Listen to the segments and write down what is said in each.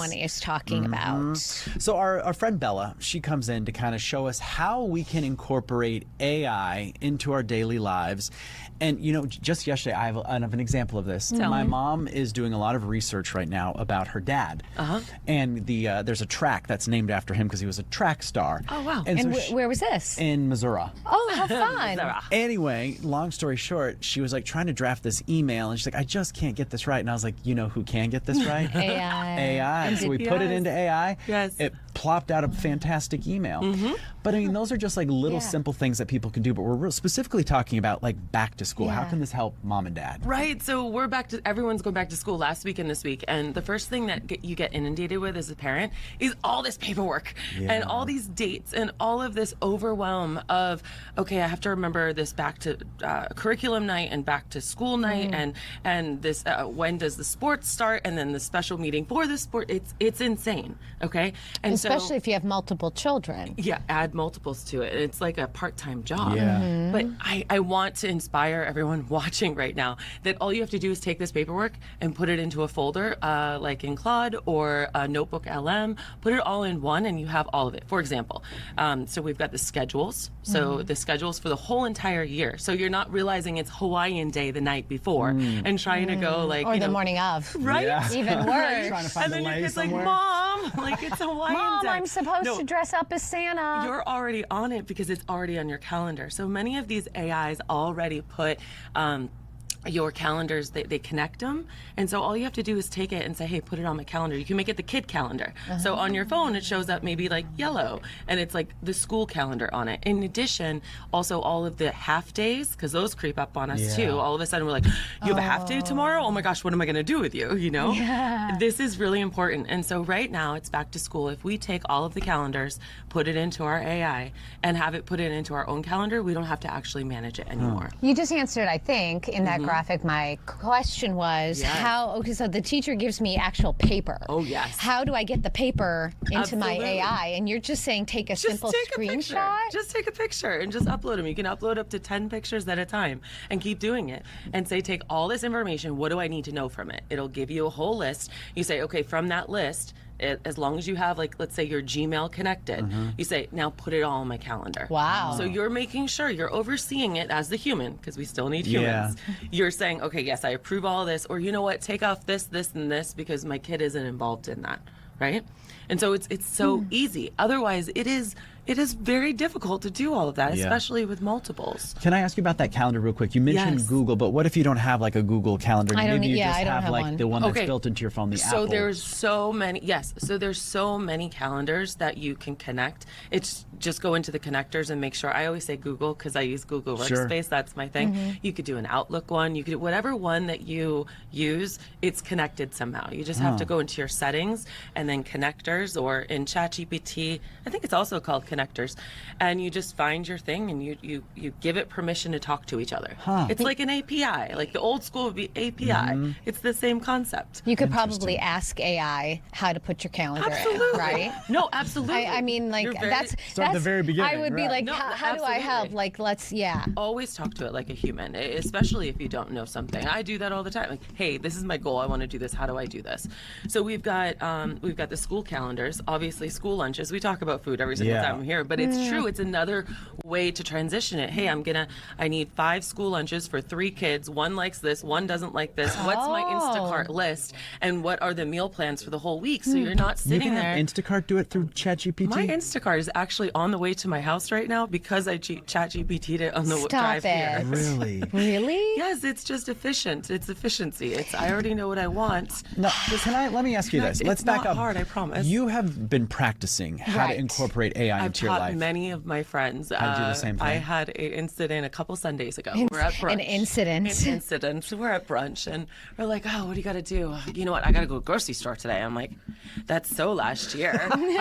one is talking about. So our friend Bella, she comes in to kind of show us how we can incorporate AI into our daily lives. And, you know, just yesterday, I have an example of this. My mom is doing a lot of research right now about her dad. And there's a track that's named after him because he was a track star. Oh, wow. And so where was this? In Missouri. Oh, how fun. Anyway, long story short, she was like trying to draft this email, and she's like, I just can't get this right. And I was like, you know who can get this right? AI. So we put it into AI. It plopped out a fantastic email. But I mean, those are just like little simple things that people can do. But we're specifically talking about like back to school. How can this help mom and dad? Right. So we're everyone's going back to school last week and this week. And the first thing that you get inundated with as a parent is all this paperwork and all these dates and all of this overwhelm of, okay, I have to remember this back to curriculum night and back to school night and this when does the sports start and then the special meeting for the sport. It's insane. Okay. And especially if you have multiple children. Yeah, add multiples to it. It's like a part-time job. But I want to inspire everyone watching right now that all you have to do is take this paperwork and put it into a folder like in Claude or NotebookLM, put it all in one and you have all of it. For example, so we've got the schedules. So the schedules for the whole entire year. So you're not realizing it's Hawaiian day the night before and trying to go like, or the morning of. Right? Even worse. Trying to find and then your kid's like, somewhere. Mom, like it's Hawaiian Mom, day. I'm supposed to dress up as Santa. You're already on it because it's already on your calendar. So many of these AIs already put your calendars, they connect them. And so all you have to do is take it and say, hey, put it on my calendar. You can make it the kid calendar. So on your phone, it shows up maybe like yellow and it's like the school calendar on it. In addition, also all of the half days, because those creep up on us too. All of a sudden we're like, you have a half day tomorrow? Oh my gosh, what am I going to do with you? You know, this is really important. And so right now it's back to school. If we take all of the calendars, put it into our AI and have it put it into our own calendar, we don't have to actually manage it anymore. You just answered, I think, in that graphic. My question was how, okay, so the teacher gives me actual paper. Oh, yes. How do I get the paper into my AI? And you're just saying take a simple screenshot? Just take a picture and just upload them. You can upload up to 10 pictures at a time and keep doing it. And say, take all this information, what do I need to know from it? It'll give you a whole list. You say, okay, from that list, as long as you have, like, let's say your Gmail connected, you say, now put it all on my calendar. Wow. So you're making sure you're overseeing it as the human, because we still need humans. You're saying, okay, yes, I approve all of this, or you know what, take off this, this, and this, because my kid isn't involved in that, right? And so it's so easy. Otherwise, it is very difficult to do all of that, especially with multiples. Can I ask you about that calendar real quick? You mentioned Google, but what if you don't have like a Google calendar? Maybe you just have like the one that's built into your phone, the Apple. So there's so many, so there's so many calendars that you can connect. It's just go into the connectors and make sure. I always say Google because I use Google Workspace. That's my thing. You could do an Outlook one. You could whatever one that you use, it's connected somehow. You just have to go into your settings and then connectors, or in ChatGPT, I think it's also called connectors, and you just find your thing and you give it permission to talk to each other. It's like an API, like the old school would be API. It's the same concept. You could probably ask AI how to put your calendar in, right? No, absolutely. I mean, like, that's at the very beginning. I would be like, No, how do I help? Like, let's, Always talk to it like a human, especially if you don't know something. I do that all the time. Like, hey, this is my goal. I want to do this. How do I do this? So we've got the school calendars, obviously school lunches. We talk about food every single time I'm here, but it's true. It's another way to transition it. Hey, I need 5 school lunches for 3 kids. One likes this, one doesn't like this. What's my Instacart list? And what are the meal plans for the whole week? So you're not sitting there. Instacart do it through ChatGPT? My Instacart is actually on the way to my house right now because I ChatGPT'd it on the drive here. Really? Really? Yes, it's just efficient. It's efficiency. I already know what I want. No, let me ask you this. Let's back up. It's not hard, I promise. You have been practicing how to incorporate AI into your life. I've taught many of my friends. I do the same thing. I had an incident a couple Sundays ago. We're at brunch. An incident. An incident. We're at brunch and we're like, oh, what do you got to do? You know what? I got to go to the grocery store today. I'm like, that's so last year. Who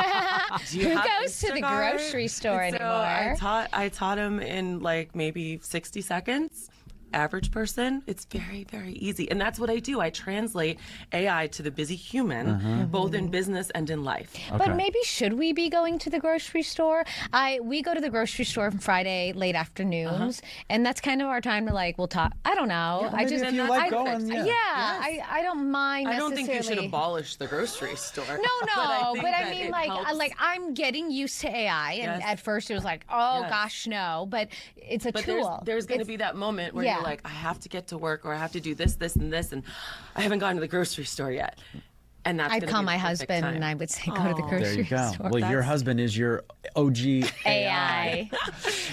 goes to the grocery store anymore? I taught him in like maybe 60 seconds. average person, it's very, very easy. And that's what I do. I translate AI to the busy human, both in business and in life. But maybe should we be going to the grocery store? We go to the grocery store on Friday late afternoons, and that's kind of our time to we'll talk. I don't know. Yeah, if you like going, I don't mind necessarily. I don't think you should abolish the grocery store. No, but I mean, I'm getting used to AI, and at first it was gosh, no, but it's a tool. There's going to be that moment where you're like, I have to get to work, or I have to do this, this, and this, and I haven't gone to the grocery store yet. And that's I'd call my husband and I would say, go to the grocery store. There you go. Well, your husband is your OG AI.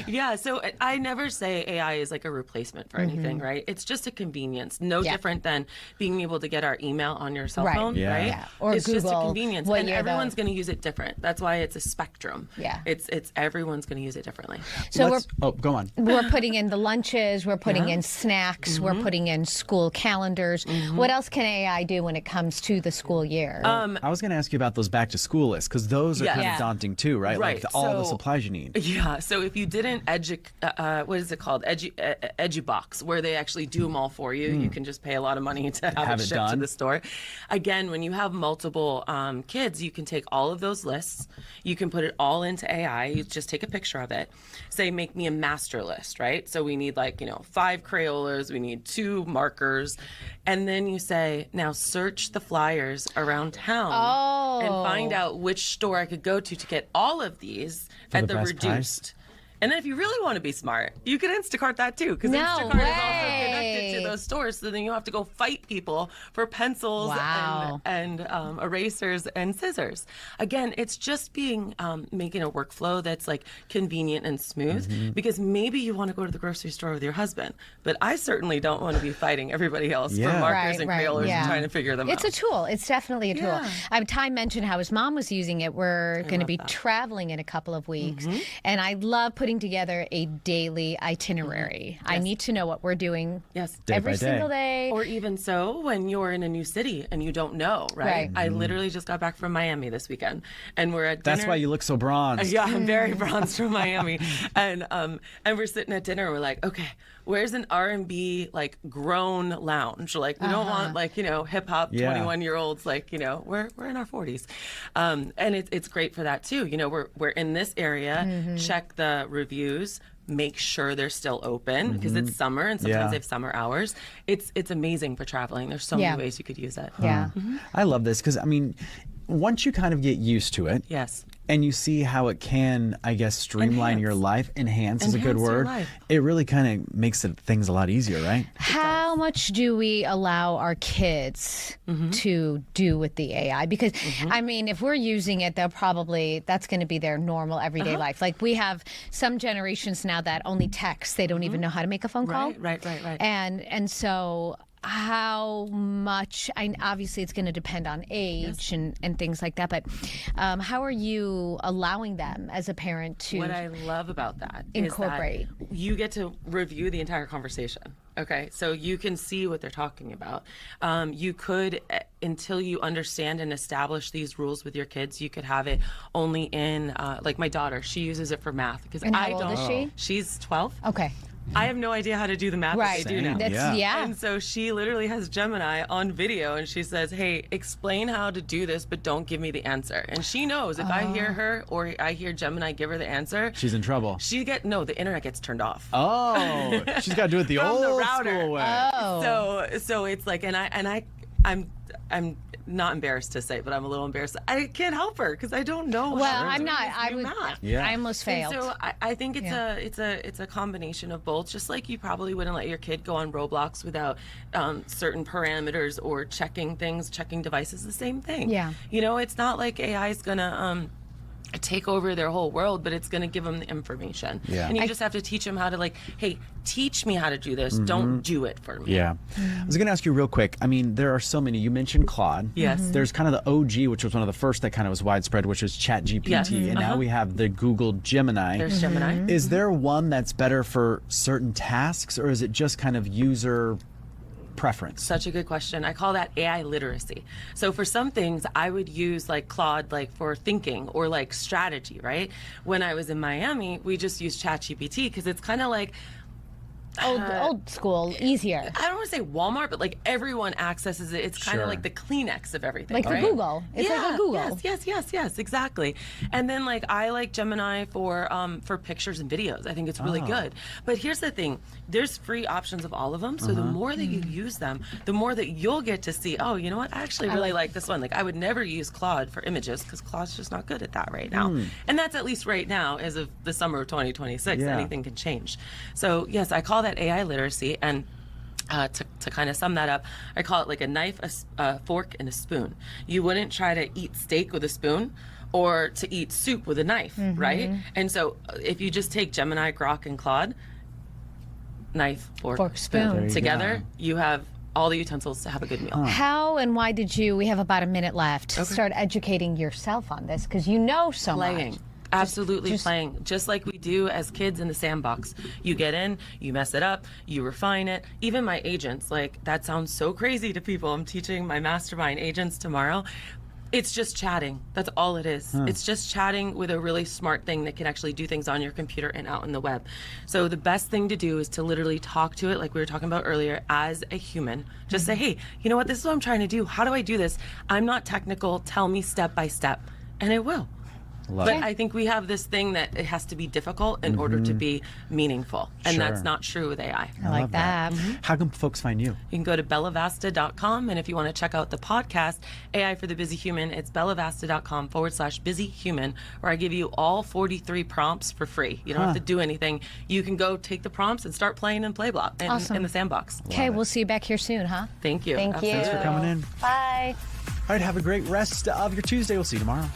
Yeah, so I never say AI is like a replacement for anything, right? It's just a convenience. No different than being able to get our email on your cell phone, right? Yeah. Or it's Google, just a convenience. And everyone's going to use it different. That's why it's a spectrum. Yeah. It's everyone's going to use it differently. So go on. We're putting in the lunches, we're putting in snacks, we're putting in school calendars. What else can AI do when it comes to the school year? I was going to ask you about those back to school lists, because those are kind of daunting too, right? Right. Like all the supplies you need. Yeah. So if you didn't what is it called? EduBox, where they actually do them all for you. You can just pay a lot of money to have it shipped to the store. Again, when you have multiple kids, you can take all of those lists. You can put it all into AI. You just take a picture of it. Say, make me a master list, right? So we need 5 Crayolas. We need 2 markers. And then you say, now search the flyers around town and find out which store I could go to get all of these at the reduced price. And then if you really want to be smart, you can Instacart that too, because Instacart is also connected to those stores. So then you have to go fight people for pencils and erasers and scissors. Again, it's just making a workflow that's convenient and smooth, because maybe you want to go to the grocery store with your husband, but I certainly don't want to be fighting everybody else for markers and Crayolas and trying to figure them out. It's a tool. It's definitely a tool. Ty mentioned how his mom was using it. We're going to be traveling in a couple of weeks, and I love putting together a daily itinerary. I need to know what we're doing every single day. Or even so, when you're in a new city and you don't know, right? I literally just got back from Miami this weekend, and we're at dinner. That's why you look so bronzed. Yeah, I'm very bronzed from Miami. And we're sitting at dinner, and we're like, okay, where's an R&B grown lounge? We don't want hip hop 21-year-olds. We're in our 40s, and it's great for that too. We're in this area. Check the reviews. Make sure they're still open, because it's summer and sometimes they have summer hours. It's amazing for traveling. There's so many ways you could use it. Yeah, I love this, because once you kind of get used to it, and you see how it can, I guess, streamline your life, enhance is a good word. It really kind of makes things a lot easier, right? How much do we allow our kids to do with the AI? Because, if we're using it, that's going to be their normal everyday life. We have some generations now that only text. They don't even know how to make a phone call. Right. And so how much, obviously it's going to depend on age and things like that, but how are you allowing them as a parent to What I love about that incorporate? Is that you get to review the entire conversation. Okay, so you can see what they're talking about. You could, until you understand and establish these rules with your kids, you could have it only in, my daughter, she uses it for math. Because how old is she? She's 12. Okay. I have no idea how to do the math that they do now. Yeah. And so she literally has Gemini on video, and she says, hey, explain how to do this, but don't give me the answer. And she knows if I hear her or I hear Gemini give her the answer, she's in trouble. The internet gets turned off. Oh, she's got to do it the old school way. Oh. So it's I'm not embarrassed to say, but I'm a little embarrassed. I can't help her because I don't know. Well, I'm not. I almost failed. And so I think it's a combination of both. Just like you probably wouldn't let your kid go on Roblox without certain parameters or checking devices. The same thing. Yeah. It's not like AI is gonna take over their whole world, but it's going to give them the information. Yeah. And you just have to teach them how to hey, teach me how to do this. Don't do it for me. Yeah. I was going to ask you real quick. There are so many. You mentioned Claude. Yes. There's kind of the OG, which was one of the first that kind of was widespread, which was ChatGPT. Yes. And now we have the Google Gemini. There's Gemini. Is there one that's better for certain tasks, or is it just kind of user preference? Such a good question. I call that AI literacy. So for some things, I would use Claude for thinking or strategy, right? When I was in Miami, we just used ChatGPT because it's kind of old school, easier. I don't want to say Walmart, but like everyone accesses it. It's kind of like the Kleenex of everything. Like for Google. It's like a Google. Yes, exactly. And then like I like Gemini for pictures and videos. I think it's really good. But here's the thing. There's free options of all of them. So the more that you use them, the more that you'll get to see, oh, you know what? I actually really like this one. Like I would never use Claude for images because Claude's just not good at that right now. And that's at least right now as of the summer of 2026. Anything can change. So yes, I call that AI literacy. And to kind of sum that up, I call it like a knife, a fork, and a spoon. You wouldn't try to eat steak with a spoon or to eat soup with a knife, right? And so if you just take Gemini, Grok, and Claude, knife, fork, spoon, together, you have all the utensils to have a good meal. How and why did you, we have about a minute left, start educating yourself on this? Because you know so much. Absolutely playing, just like we do as kids in the sandbox. You get in, you mess it up, you refine it. Even my agents, like that sounds so crazy to people. I'm teaching my mastermind agents tomorrow. It's just chatting. That's all it is. It's just chatting with a really smart thing that can actually do things on your computer and out in the web. So the best thing to do is to literally talk to it, like we were talking about earlier, as a human. Just say, hey, you know what? This is what I'm trying to do. How do I do this? I'm not technical. Tell me step by step. And it will. But I think we have this thing that it has to be difficult in order to be meaningful. And that's not true with AI. I like that. How can folks find you? You can go to bellavasta.com. And if you want to check out the podcast, AI for the Busy Human, it's bellavasta.com/busyhuman, where I give you all 43 prompts for free. You don't have to do anything. You can go take the prompts and start playing in Playblock in the sandbox. Okay, we'll see you back here soon, huh? Thank you. Thank you. Thanks for coming in. Bye. All right, have a great rest of your Tuesday. We'll see you tomorrow.